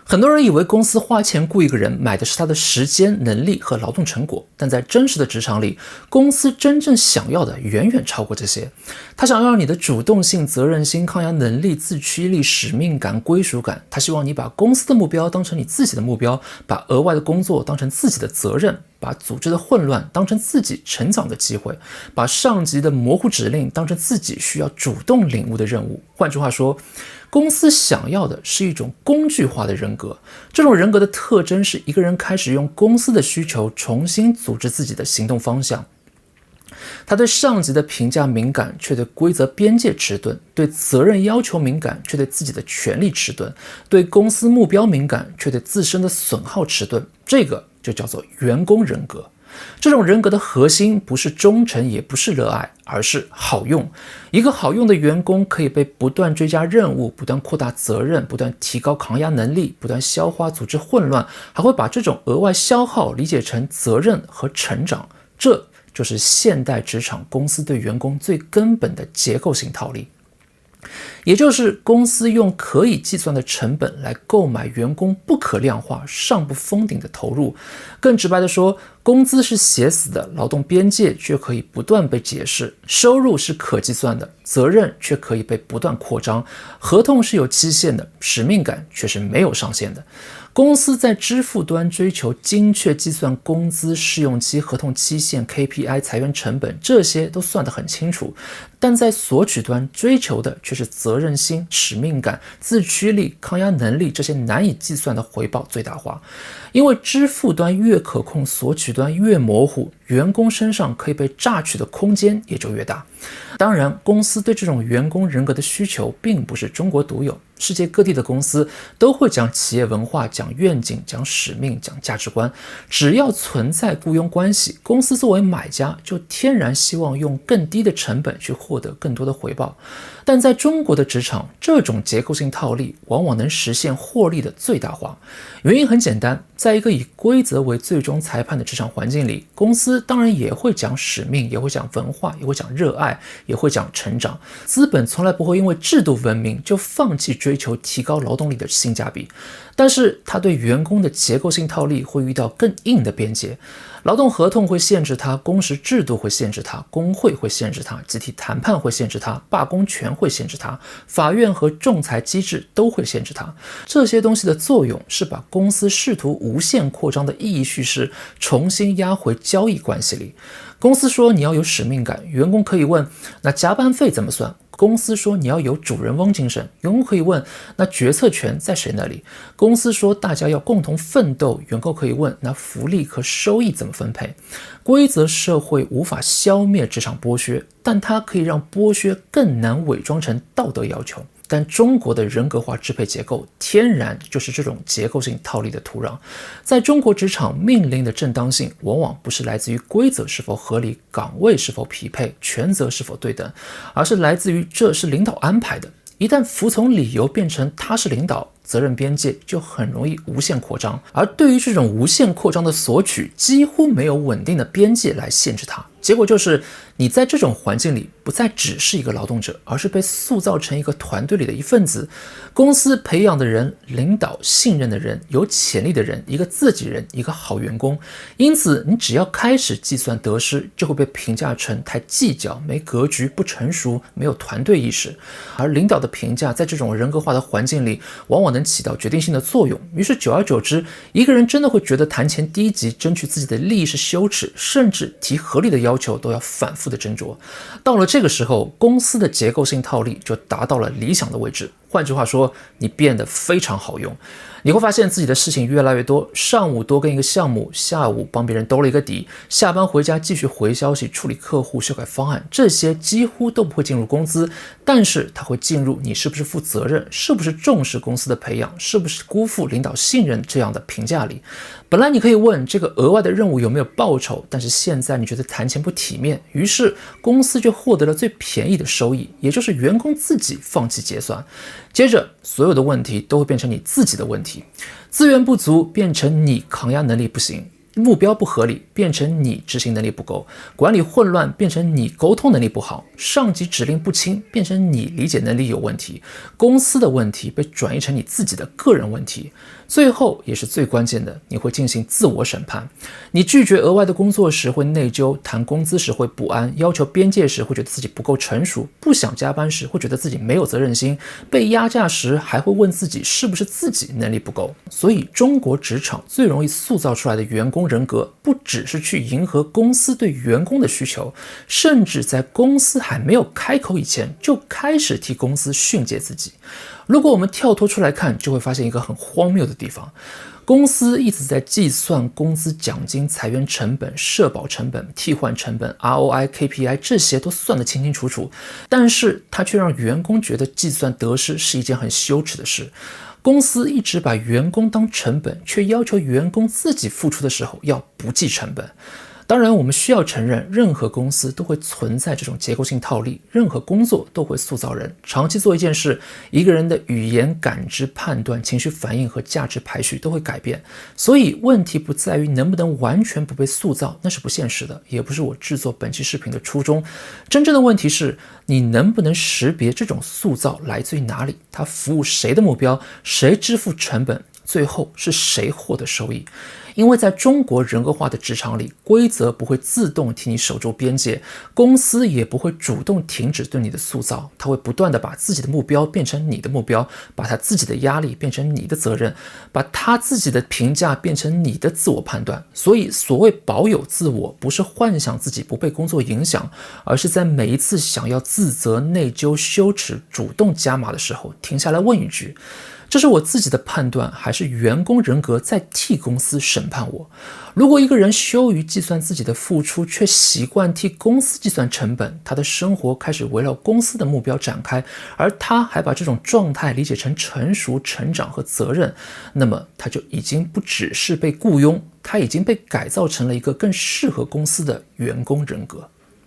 很多人以为公司花钱雇一个人买的是他的时间、能力和劳动成果，但在真实的职场里，公司真正想要的远远超过这些。他想要你的主动性、责任心、抗压能力、自驱力、使命感、归属感。他希望你把公司的目标当成你自己的目标，把额外的工作当成自己的责任，把组织的混乱当成自己成长的机会，把上级的模糊指令当成自己需要主动领悟的任务。换句话说，公司想要的是一种工具化的人格，这种人格的特征是一个人开始用公司的需求重新组织自己的行动方向。他对上级的评价敏感，却对规则边界迟钝；对责任要求敏感，却对自己的权利迟钝；对公司目标敏感，却对自身的损耗迟钝。这个就叫做员工人格。这种人格的核心不是忠诚，也不是热爱，而是好用。一个好用的员工可以被不断追加任务，不断扩大责任，不断提高抗压能力，不断消化组织混乱，还会把这种额外消耗理解成责任和成长。这就是现代职场公司对员工最根本的结构性套利。也就是公司用可以计算的成本来购买员工不可量化、上不封顶的投入。更直白的说，工资是写死的，劳动边界却可以不断被解释；收入是可计算的，责任却可以被不断扩张；合同是有期限的，使命感却是没有上限的。公司在支付端追求精确计算工资、试用期、合同期限、KPI、裁员成本，这些都算得很清楚，但在索取端追求的却是责任心、使命感、自驱力、抗压能力这些难以计算的回报最大化。因为支付端越可控，索取端越模糊，员工身上可以被榨取的空间也就越大。当然，公司对这种员工人格的需求并不是中国独有，世界各地的公司都会讲企业文化、讲愿景、讲使命、讲价值观。只要存在雇佣关系，公司作为买家就天然希望用更低的成本去获得更多的回报。但在中国的职场，这种结构性套利往往能实现获利的最大化。原因很简单，在一个以规则为最终裁判的职场环境里，公司当然也会讲使命，也会讲文化，也会讲热爱，也会讲成长。资本从来不会因为制度文明就放弃追求提高劳动力的性价比，但是他对员工的结构性套利会遇到更硬的边界。劳动合同会限制他，工时制度会限制他，工会会限制他，集体谈判会限制他，罢工权会限制他，法院和仲裁机制都会限制他。这些东西的作用是把公司试图无限扩张的意义叙事重新压回交易关系里。公司说你要有使命感，员工可以问那加班费怎么算？公司说你要有主人翁精神，员工可以问那决策权在谁那里？公司说大家要共同奋斗，员工可以问那福利和收益怎么分配？规则社会无法消灭职场剥削，但它可以让剥削更难伪装成道德要求。但中国的人格化支配结构天然就是这种结构性套利的土壤。在中国职场，命令的正当性往往不是来自于规则是否合理、岗位是否匹配、权责是否对等，而是来自于这是领导安排的。一旦服从理由变成他是领导，责任边界就很容易无限扩张。而对于这种无限扩张的索取，几乎没有稳定的边界来限制它。结果就是你在这种环境里不再只是一个劳动者，而是被塑造成一个团队里的一份子。公司培养的人，领导信任的人，有潜力的人，一个自己人，一个好员工。因此你只要开始计算得失，就会被评价成太计较、没格局、不成熟、没有团队意识。而领导的评价在这种人格化的环境里往往能起到决定性的作用。于是久而久之，一个人真的会觉得谈钱低级、争取自己的利益是羞耻，甚至提合理的要求都要反复的斟酌。到了这个时候，公司的结构性套利就达到了理想的位置。换句话说，你变得非常好用。你会发现自己的事情越来越多，上午多跟一个项目，下午帮别人兜了一个底，下班回家继续回消息、处理客户、修改方案，这些几乎都不会进入工资，但是它会进入你是不是负责任、是不是重视公司的培养、是不是辜负领导信任这样的评价里。本来你可以问这个额外的任务有没有报酬，但是现在你觉得谈钱不体面，于是公司就获得了最便宜的收益，也就是员工自己放弃结算。接着所有的问题都会变成你自己的问题，资源不足变成你抗压能力不行，目标不合理变成你执行能力不够，管理混乱变成你沟通能力不好，上级指令不清变成你理解能力有问题，公司的问题被转移成你自己的个人问题。最后也是最关键的，你会进行自我审判。你拒绝额外的工作时会内疚，谈工资时会不安，要求边界时会觉得自己不够成熟，不想加班时会觉得自己没有责任心，被压榨时还会问自己是不是自己能力不够。所以中国职场最容易塑造出来的员工人格，不只是去迎合公司对员工的需求，甚至在公司还没有开口以前就开始替公司训诫自己。如果我们跳脱出来看，就会发现一个很荒谬的地方。公司一直在计算工资、奖金、裁员成本、社保成本、替换成本、ROI、KPI 这些都算得清清楚楚，但是他却让员工觉得计算得失是一件很羞耻的事。公司一直把员工当成本，却要求员工自己付出的时候要不计成本。当然，我们需要承认，任何公司都会存在这种结构性套利，任何工作都会塑造人。长期做一件事，一个人的语言、感知、判断、情绪反应和价值排序都会改变。所以问题不在于能不能完全不被塑造，那是不现实的，也不是我制作本期视频的初衷。真正的问题是，你能不能识别这种塑造来自于哪里，它服务谁的目标，谁支付成本，最后是谁获得收益。因为在中国人格化的职场里，规则不会自动替你守住边界，公司也不会主动停止对你的塑造，它会不断地把自己的目标变成你的目标，把他自己的压力变成你的责任，把他自己的评价变成你的自我判断。所以所谓保有自我，不是幻想自己不被工作影响，而是在每一次想要自责、内疚、羞耻、主动加码的时候，停下来问一句，这是我自己的判断，还是员工人格在替公司审判我？如果一个人羞于计算自己的付出，却习惯替公司计算成本，他的生活开始围绕公司的目标展开，而他还把这种状态理解成成熟、成长和责任，那么他就已经不只是被雇佣，他已经被改造成了一个更适合公司的员工人格。